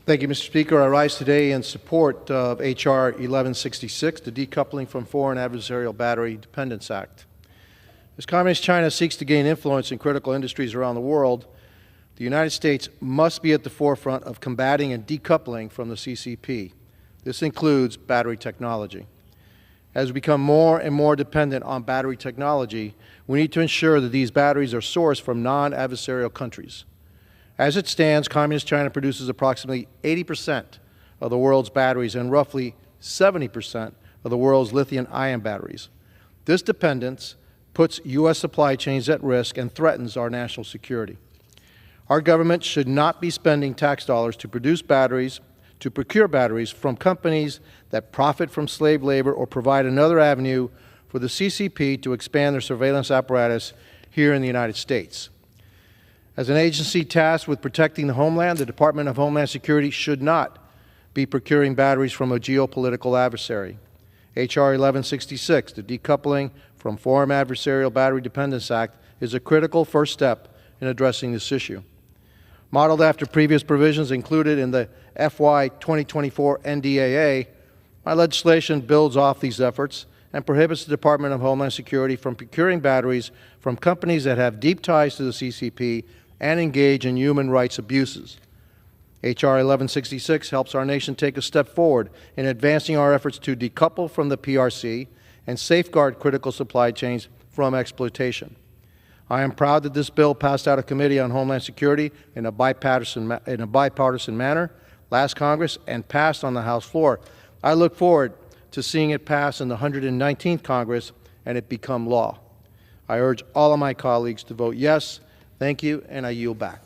Thank you, Mr. Speaker. I rise today in support of H.R. 1166, the Decoupling from Foreign Adversarial Battery Dependence Act. As Communist China seeks to gain influence in critical industries around the world, the United States must be at the forefront of combating and decoupling from the CCP. This includes battery technology. As we become more and more dependent on battery technology, we need to ensure that these batteries are sourced from non-adversarial countries. As it stands, Communist China produces approximately 80% of the world's batteries and roughly 70% of the world's lithium-ion batteries. This dependence puts U.S. supply chains at risk and threatens our national security. Our government should not be spending tax dollars to procure batteries from companies that profit from slave labor or provide another avenue for the CCP to expand their surveillance apparatus here in the United States. As an agency tasked with protecting the homeland, the Department of Homeland Security should not be procuring batteries from a geopolitical adversary. H.R. 1166, the Decoupling from Foreign Adversarial Battery Dependence Act, is a critical first step in addressing this issue. Modeled after previous provisions included in the FY 2024 NDAA, my legislation builds off these efforts and prohibits the Department of Homeland Security from procuring batteries from companies that have deep ties to the CCP and engage in human rights abuses. H.R. 1166 helps our nation take a step forward in advancing our efforts to decouple from the PRC and safeguard critical supply chains from exploitation. I am proud that this bill passed out of Committee on Homeland Security in a bipartisan manner last Congress and passed on the House floor. I look forward to seeing it pass in the 119th Congress and it become law. I urge all of my colleagues to vote yes. Thank you, and I yield back.